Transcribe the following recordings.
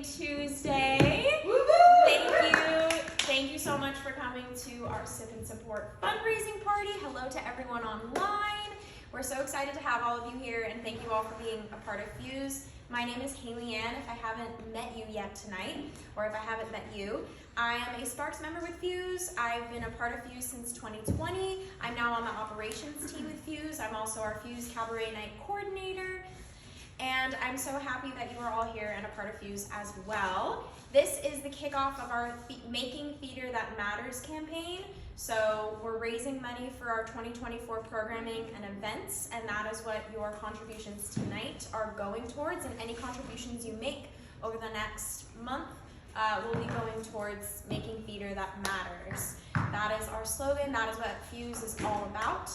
Giving Tuesday. Thank you so much for coming to our Sip and Support fundraising party. Hello to everyone online. We're so excited to have all of you here, and thank you all for being a part of Fuse. My name is Haley Ann, if I haven't met you yet tonight, or if I haven't met you. I am a Sparks member with Fuse. I've been a part of Fuse since 2020. I'm now on the operations team with Fuse. I'm also our Fuse Cabaret Night coordinator. And I'm so happy that you are all here and a part of Fuse as well. This is the kickoff of our Making Theater That Matters campaign. So we're raising money for our 2024 programming and events, and that is what your contributions tonight are going towards, and any contributions you make over the next month will be going towards Making Theater That Matters. That is our slogan, that is what Fuse is all about.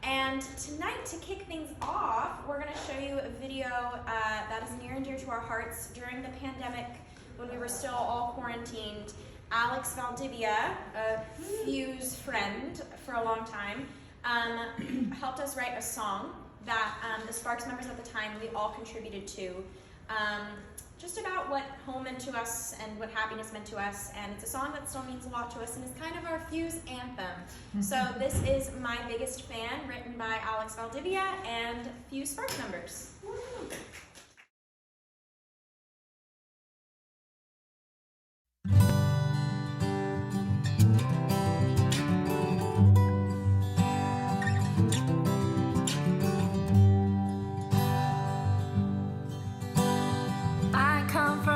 And tonight, to kick things off, we're going to show you a video that is near and dear to our hearts. During the pandemic, when we were still all quarantined, Alex Valdivia, a Fuse friend for a long time, helped us write a song that the Sparks members at the time, we all contributed to. Just about what home meant to us and what happiness meant to us, and it's a song that still means a lot to us and is kind of our Fuse anthem. So this is My Biggest Fan, written by Alex Valdivia and Fuse Sparks members.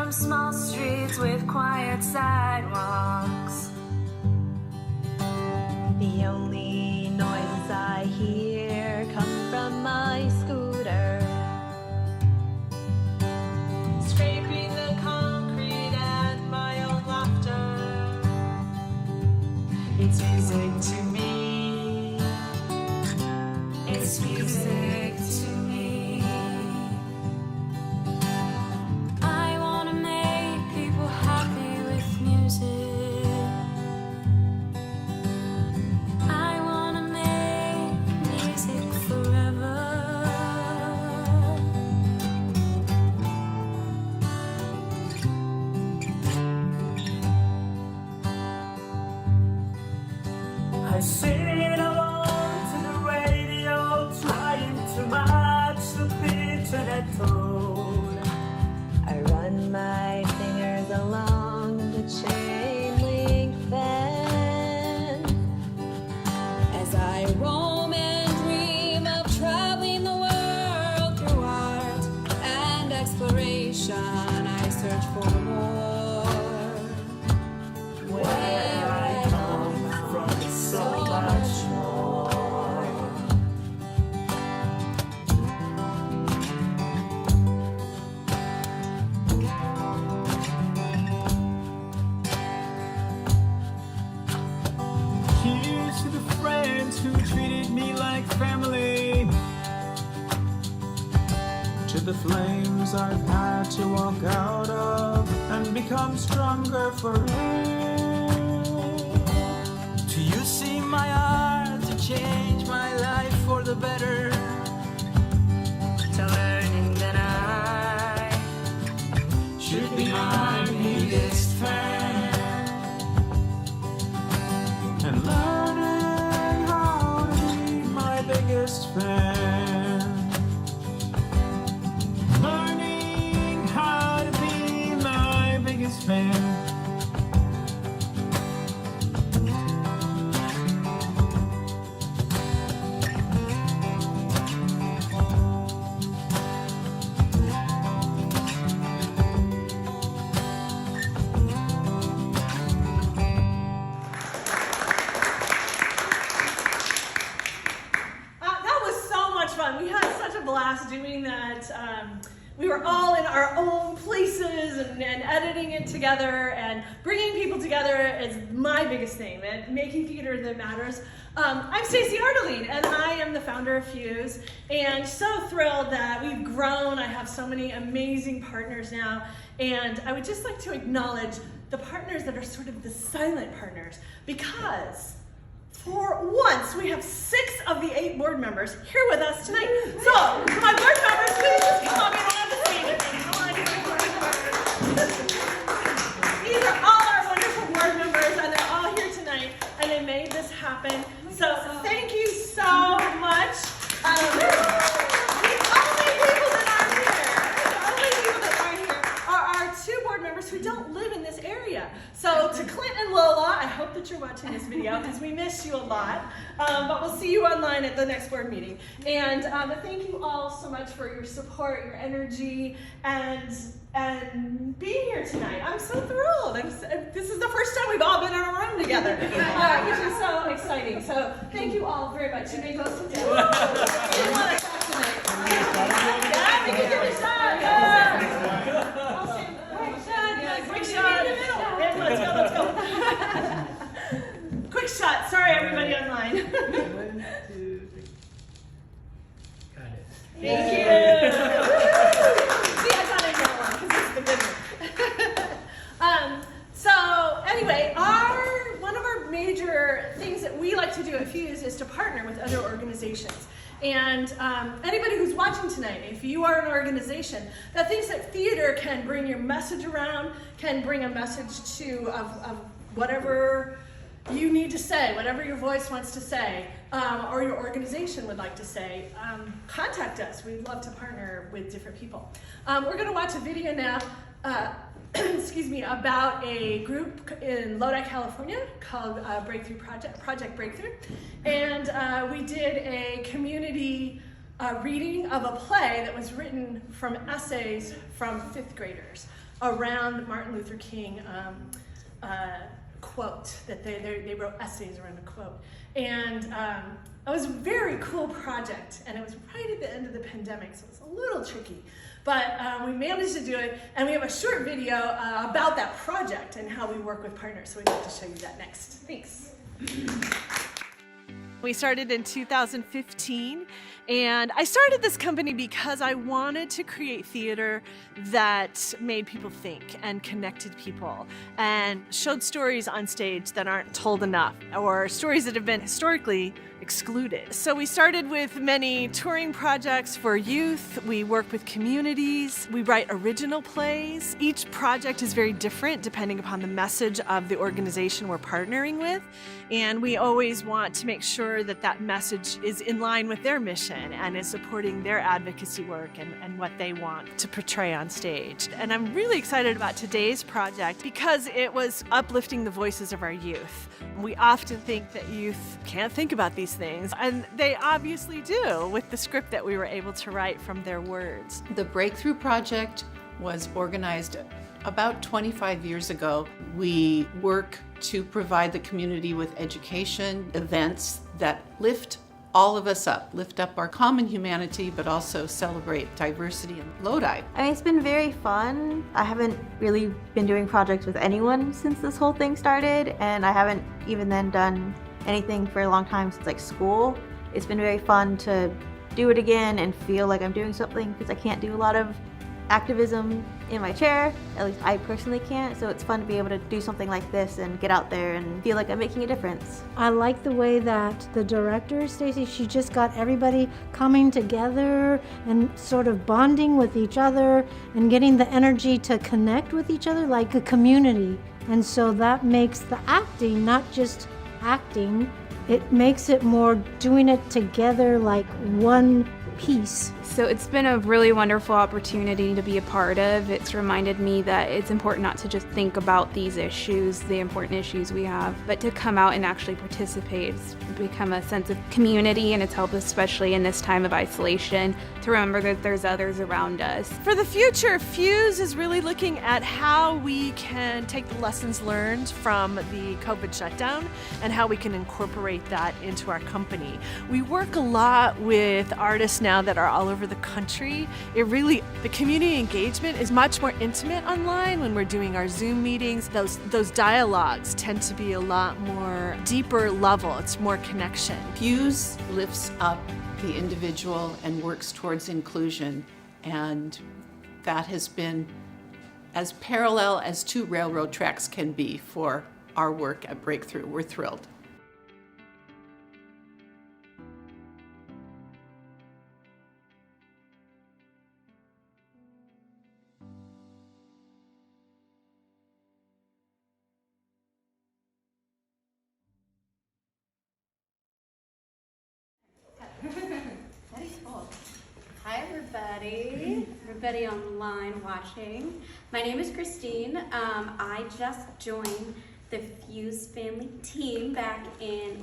Small streets with quiet sidewalks. The only noises I hear come from my scooter, scraping the concrete and my own laughter. It's music to me. It's music to me. I sing along to the radio, trying to match the internet tone. I run my fingers along the chain link fence as I roam and dream of traveling the world through art and exploration. I search for more. Where I come from, so much more. Here's to the friends who treated me like family, to the flames I've had to walk out of and become stronger for it. Do you see my art to change my life for the better? To learning that I should be my biggest fan, and learning how to be my biggest fan. Learning how to be my biggest fan. We had such a blast doing that. We were all in our own places and editing it together and bringing people together is my biggest thing, and making theater that matters. I'm Stacey Ardeline, and I am the founder of Fuse, and so thrilled that we've grown. I have so many amazing partners now, and I would just like to acknowledge the partners that are sort of the silent partners, because for once, we have 6 of the 8 board members here with us tonight. So, my board members, please just come on in on the stage with me. Come on, board members. hope that you're watching this video because we miss you a lot. But we'll see you online at the next board meeting. And thank you all so much for your support, your energy, and being here tonight. I'm so thrilled. This is the first time we've all been in a room together, which is so exciting. So thank you all very much. You may go sit down. You want to talk tonight? Yeah, we can give it a shot. Yeah. Quick shot. Let's go. Quick shot. Sorry, everybody online. 1, 2, 3. Got it. Thank you. See, I thought I'd get one because it's the good one. So anyway, one of our major things that we like to do at Fuse is to partner with other organizations. And anybody who's watching tonight, if you are an organization that thinks that theater can bring your message around, can bring a message to of whatever you need to say, whatever your voice wants to say, or your organization would like to say, contact us. We'd love to partner with different people. We're going to watch a video now, excuse me, about a group in Lodi, California called Project Breakthrough. And we did a community reading of a play that was written from essays from 5th graders around Martin Luther King quote, that they wrote essays around a quote. And it was a very cool project, and it was right at the end of the pandemic, so it was a little tricky. But we managed to do it, and we have a short video about that project and how we work with partners, so we'd like to show you that next. Thanks. We started in 2015, and I started this company because I wanted to create theater that made people think and connected people and showed stories on stage that aren't told enough, or stories that have been historically excluded. So we started with many touring projects for youth. We work with communities. We write original plays. Each project is very different depending upon the message of the organization we're partnering with. And we always want to make sure that that message is in line with their mission and is supporting their advocacy work and what they want to portray on stage. And I'm really excited about today's project because it was uplifting the voices of our youth. We often think that youth can't think about these things, and they obviously do with the script that we were able to write from their words. The Breakthrough Project was organized about 25 years ago. We work to provide the community with education, events that lift all of us up, lift up our common humanity, but also celebrate diversity in Lodi. I mean, it's been very fun. I haven't really been doing projects with anyone since this whole thing started, and I haven't even then done anything for a long time since like school. It's been very fun to do it again and feel like I'm doing something because I can't do a lot of activism in my chair. At least I personally can't, so it's fun to be able to do something like this and get out there and feel like I'm making a difference. I like the way that the director, Stacy, she just got everybody coming together and sort of bonding with each other and getting the energy to connect with each other like a community. And so that makes the acting not just acting, it makes it more doing it together like one piece. So it's been a really wonderful opportunity to be a part of. It's reminded me that it's important not to just think about these issues, the important issues we have, but to come out and actually participate. It's become a sense of community, and it's helped us, especially in this time of isolation, to remember that there's others around us. For the future, Fuse is really looking at how we can take the lessons learned from the COVID shutdown and how we can incorporate that into our company. We work a lot with artists now that are all over the country. The community engagement is much more intimate online when we're doing our Zoom meetings. Those dialogues tend to be a lot more deeper level. It's more connection. Fuse lifts up the individual and works towards inclusion, and that has been as parallel as two railroad tracks can be for our work at Breakthrough. We're thrilled. Hi everybody online watching. My name is Christine. I just joined the Fuse family team back in,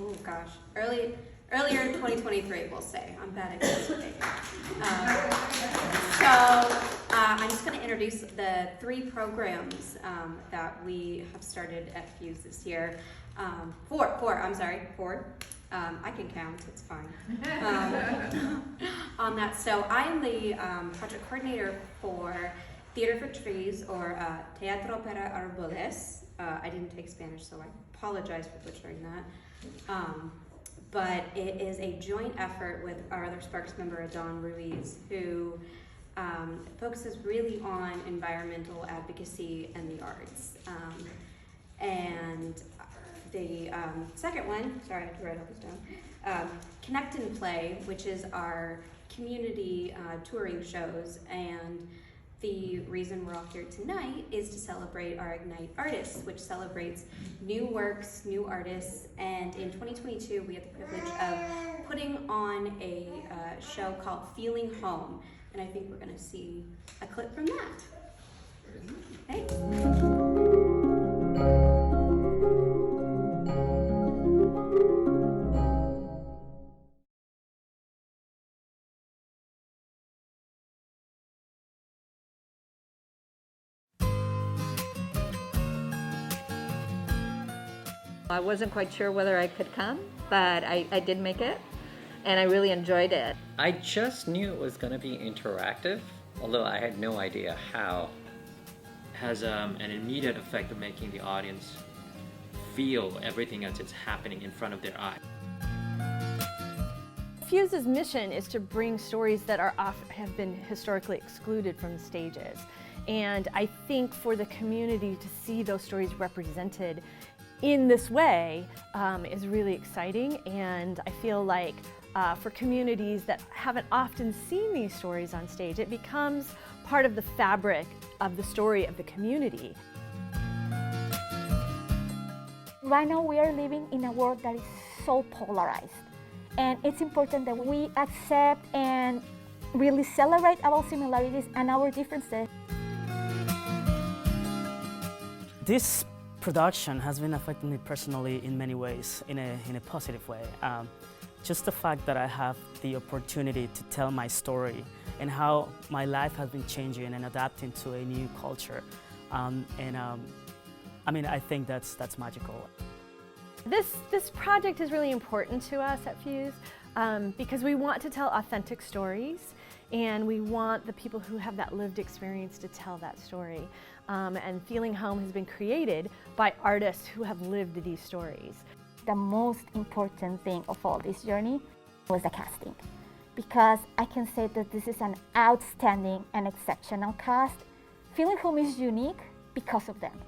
earlier in 2023, we'll say. I'm bad at anticipating. I'm just going to introduce the 3 programs that we have started at Fuse this year. Four. I can count, it's fine. On that, so I am the project coordinator for Theater for Trees, or Teatro para Árboles. I didn't take Spanish, so I apologize for butchering that. But it is a joint effort with our other Sparks member, Adon Ruiz, who focuses really on environmental advocacy and the arts. And the second one, sorry, I have to write all this down, Connect and Play, which is our community touring shows. And the reason we're all here tonight is to celebrate our Ignite Artists, which celebrates new works, new artists. And in 2022, we had the privilege of putting on a show called Feeling Home. And I think we're gonna see a clip from that. Thanks. I wasn't quite sure whether I could come, but I did make it, and I really enjoyed it. I just knew it was going to be interactive, although I had no idea how. Has an immediate effect of making the audience feel everything as it's happening in front of their eye. Fuse's mission is to bring stories that have been historically excluded from the stages. And I think for the community to see those stories represented in this way is really exciting, and I feel like for communities that haven't often seen these stories on stage, it becomes part of the fabric of the story of the community. Right now we are living in a world that is so polarized, and it's important that we accept and really celebrate our similarities and our differences. This production has been affecting me personally in many ways, in a positive way. Just the fact that I have the opportunity to tell my story and how my life has been changing and adapting to a new culture. I mean, I think that's magical. This project is really important to us at Fuse because we want to tell authentic stories, and we want the people who have that lived experience to tell that story. And Feeling Home has been created by artists who have lived these stories. The most important thing of all this journey was the casting, because I can say that this is an outstanding and exceptional cast. Feeling Home is unique because of them.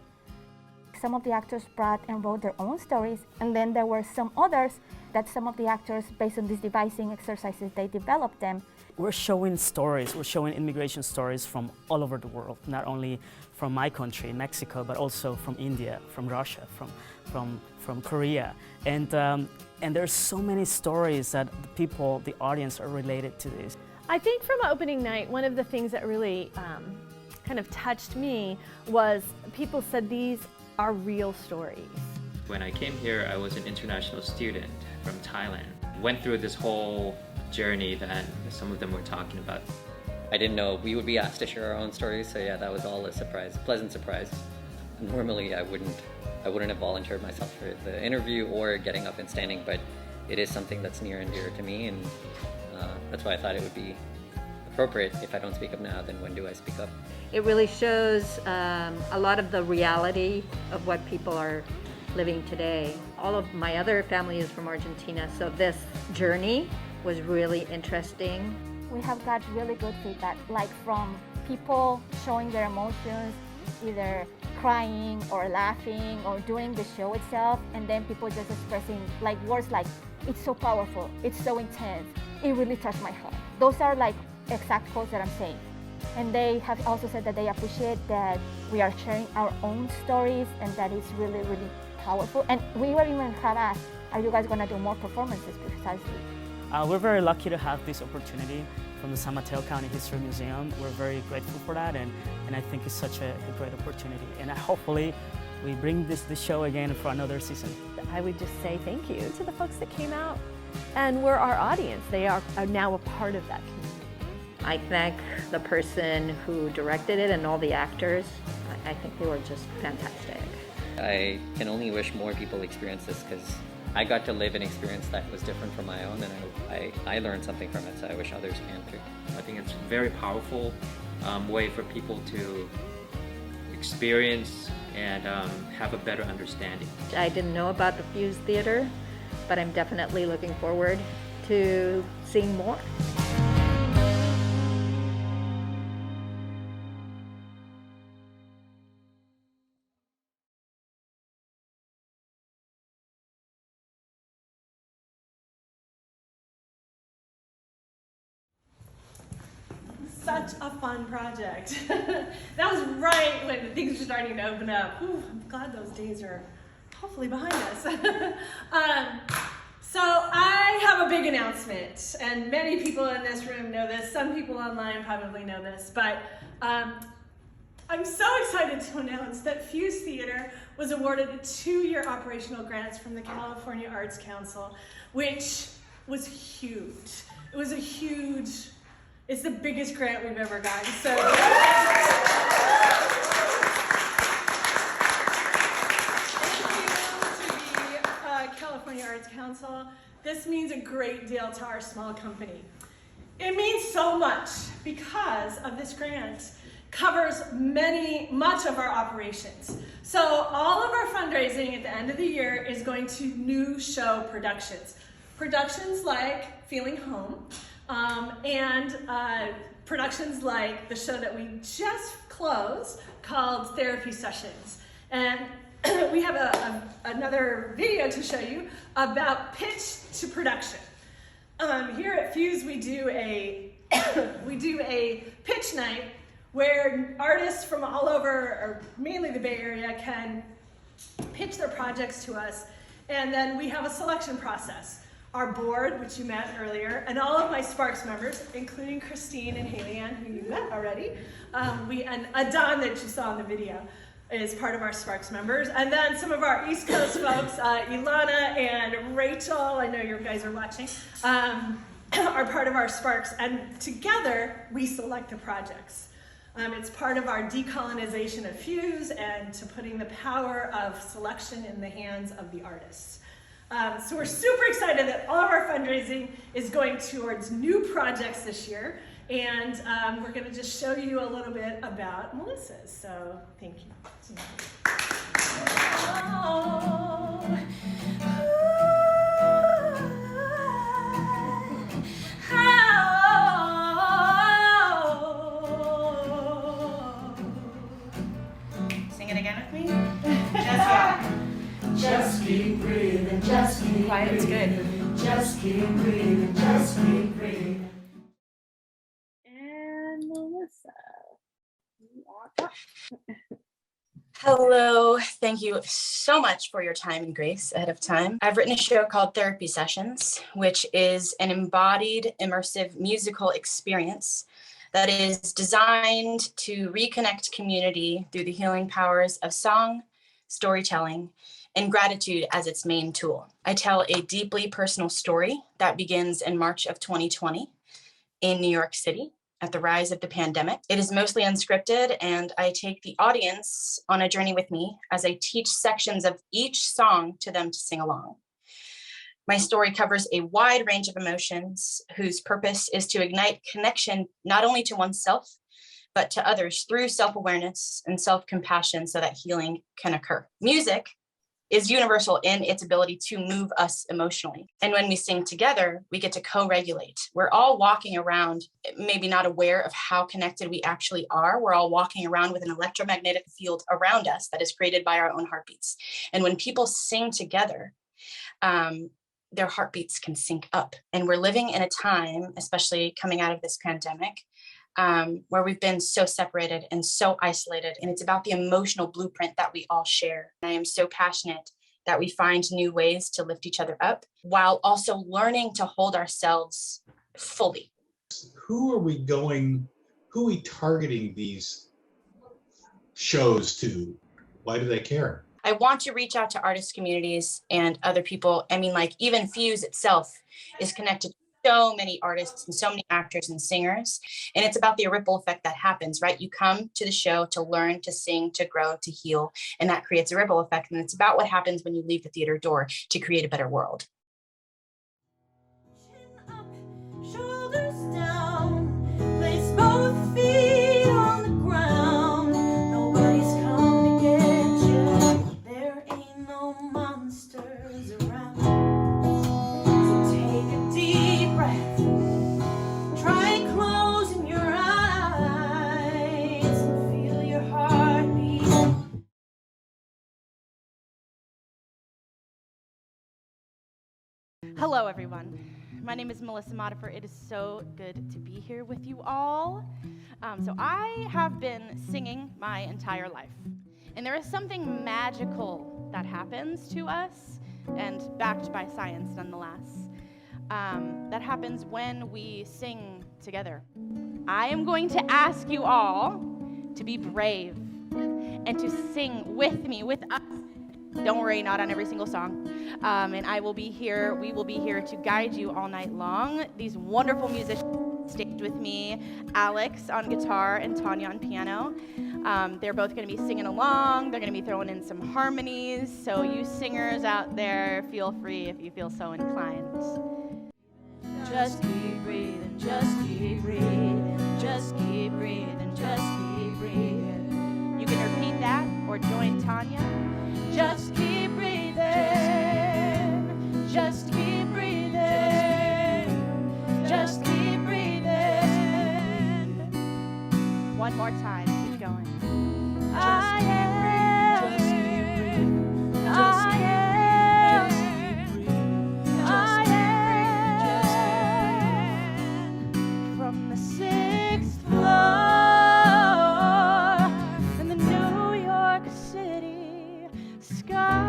Some of the actors brought and wrote their own stories, and then there were some others that some of the actors, based on these devising exercises, they developed them. We're showing stories, we're showing immigration stories from all over the world, not only from my country, Mexico, but also from India, from Russia, from Korea. And there's so many stories that the people, the audience, are related to this. I think from opening night, one of the things that really kind of touched me was people said these are real stories. When I came here, I was an international student from Thailand. Went through this whole journey that some of them were talking about. I didn't know we would be asked to share our own stories, so yeah, that was all a surprise, pleasant surprise. Normally I wouldn't have volunteered myself for the interview or getting up and standing, but it is something that's near and dear to me, and that's why I thought it would be appropriate. If I don't speak up now, then when do I speak up? It really shows a lot of the reality of what people are living today. All of my other family is from Argentina, so this journey was really interesting. We have got really good feedback, like from people showing their emotions, either crying or laughing or during the show itself, and then people just expressing like words like, it's so powerful, it's so intense, it really touched my heart. Those are like exact quotes that I'm saying. And they have also said that they appreciate that we are sharing our own stories and that it's really, really powerful. And we were even have asked, are you guys gonna do more performances precisely? We're very lucky to have this opportunity from the San Mateo County History Museum. We're very grateful for that, and I think it's such a great opportunity. And hopefully we bring this show again for another season. I would just say thank you to the folks that came out and were our audience. They are now a part of that community. I thank the person who directed it and all the actors. I think they were just fantastic. I can only wish more people experience this because I got to live an experience that was different from my own, and I learned something from it, so I wish others can too. I think it's a very powerful way for people to experience and have a better understanding. I didn't know about the Fuse Theater, but I'm definitely looking forward to seeing more. Such a fun project. That was right when things were starting to open up. Ooh, I'm glad those days are hopefully behind us. So I have a big announcement, and many people in this room know this. Some people online probably know this, but I'm so excited to announce that Fuse Theater was awarded a 2-year operational grant from the California Arts Council, which was huge. It was a huge, it's the biggest grant we've ever gotten. So thank you to the California Arts Council. This means a great deal to our small company. It means so much because of this grant covers much of our operations. So all of our fundraising at the end of the year is going to new show productions. Productions like Feeling Home, and productions like the show that we just closed called Therapy Sessions. And we have another video to show you about pitch to production. Here at Fuse, we do a pitch night where artists from all over, or mainly the Bay Area, can pitch their projects to us, and then we have a selection process. Our board, which you met earlier, and all of my Sparks members, including Christine and Haley Ann, who you met already, and Adon that you saw in the video, is part of our Sparks members. And then some of our East Coast folks, Ilana and Rachel, I know you guys are watching, are part of our Sparks, and together we select the projects. It's part of our decolonization of Fuse and to putting the power of selection in the hands of the artists. So we're super excited that all of our fundraising is going towards new projects this year, and we're going to just show you a little bit about Melissa's. So thank you. Sing it again with me. Just keep breathing, just keep quiet, it's good. Just keep breathing, just keep breathing. And Melissa, you are up. Hello, thank you so much for your time and grace ahead of time. I've written a show called Therapy Sessions, which is an embodied, immersive musical experience that is designed to reconnect community through the healing powers of song, storytelling, and gratitude as its main tool. I tell a deeply personal story that begins in March of 2020 in New York City at the rise of the pandemic. It is mostly unscripted, and I take the audience on a journey with me as I teach sections of each song to them to sing along. My story covers a wide range of emotions whose purpose is to ignite connection not only to oneself, but to others through self-awareness and self-compassion so that healing can occur. Music is universal in its ability to move us emotionally. And when we sing together, we get to co-regulate. We're all walking around, maybe not aware of how connected we actually are. We're all walking around with an electromagnetic field around us that is created by our own heartbeats. And when people sing together, their heartbeats can sync up. And we're living in a time, especially coming out of this pandemic, where we've been so separated and so isolated. And it's about the emotional blueprint that we all share. I am so passionate that we find new ways to lift each other up while also learning to hold ourselves fully. Who are we targeting these shows to? Why do they care? I want to reach out to artist communities and other people. I mean, like even Fuse itself is connected to so many artists and so many actors and singers. And it's about the ripple effect that happens, right? You come to the show to learn, to sing, to grow, to heal, and that creates a ripple effect. And it's about what happens when you leave the theater door to create a better world. Shoulders down, place both feet on the ground. Nobody's come to get you. There ain't no monsters around. So take a deep breath. Try closing your eyes and feel your heart beat. Hello, everyone. My name is Melissa Modifer. It is so good to be here with you all. So I have been singing my entire life, and there is something magical that happens to us, and backed by science nonetheless, that happens when we sing together. I am going to ask you all to be brave and to sing with me, with us. Don't worry, not on every single song. And we will be here to guide you all night long. These wonderful musicians stayed with me, Alex on guitar and Tanya on piano. They're both going to be singing along. They're going to be throwing in some harmonies. So you singers out there, feel free if you feel so inclined. Just keep breathing, just keep breathing, just keep breathing, just keep breathing. You can repeat that or join Tanya. Just keep breathing, just keep breathing, just keep breathing. One more time, keep going. I am, just keep breathing, just keep breathing, I am from the 6th floor in the New York City sky.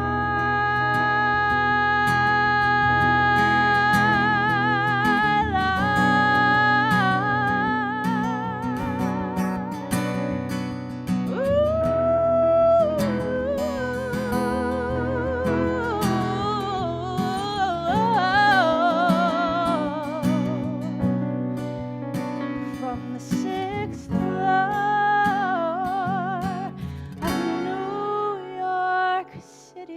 From the 6th floor of New York City.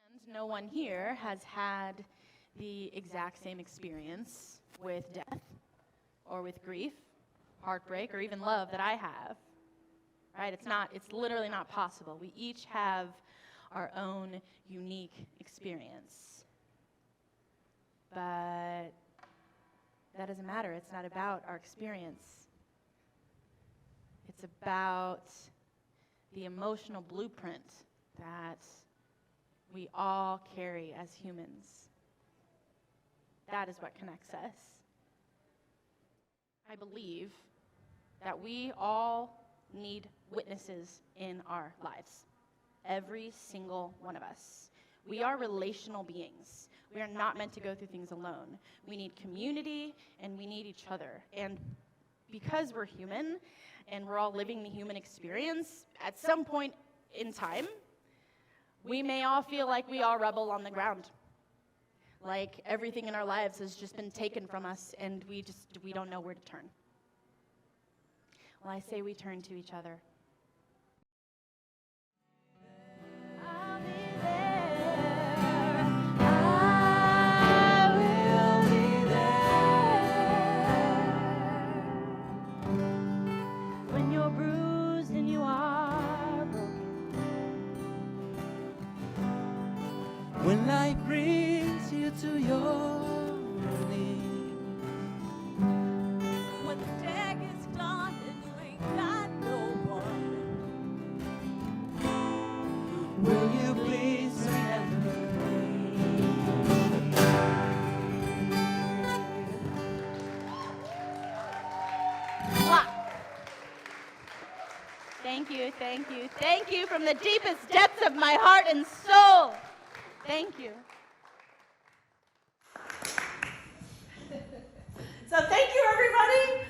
And no one here has had the exact same experience with death or with grief, heartbreak, or even love that I have. Right? It's literally not possible. We each have our own unique experience. But that doesn't matter. It's not about our experience. It's about the emotional blueprint that we all carry as humans. That is what connects us. I believe that we all need witnesses in our lives. Every single one of us. We are relational beings. We are not meant to go through things alone. We need community and we need each other. And because we're human and we're all living the human experience, at some point in time, we may all feel like we are rubble on the ground. Like everything in our lives has just been taken from us and we don't know where to turn. Well, I say we turn to each other. I'll be there. I will be there. When you're bruised and you are broken. When life brings you to your knees. When the deck is done and you ain't got no one. Will you please remember me? Thank you, thank you, thank you from the deepest depths of my heart and soul. Thank you. So thank you, everybody.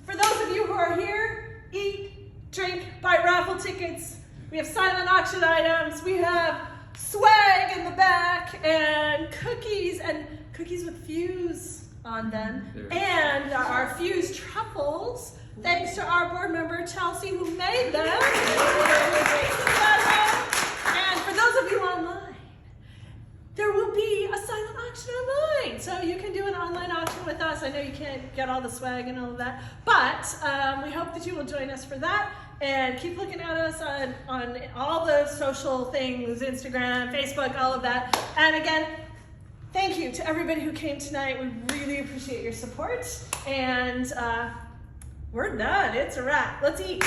For those of you who are here, eat, drink, buy raffle tickets. We have silent auction items. We have swag in the back and cookies with Fuse on them. And our Fuse truffles, thanks to our board member Chelsea who made them. And for those of you online, there will be a silent auction online. So you can do an online auction with us. I know you can't get all the swag and all of that, but we hope that you will join us for that. And keep looking at us on all the social things, Instagram, Facebook, all of that. And again, thank you to everybody who came tonight. We really appreciate your support. And we're done. It's a wrap. Let's eat.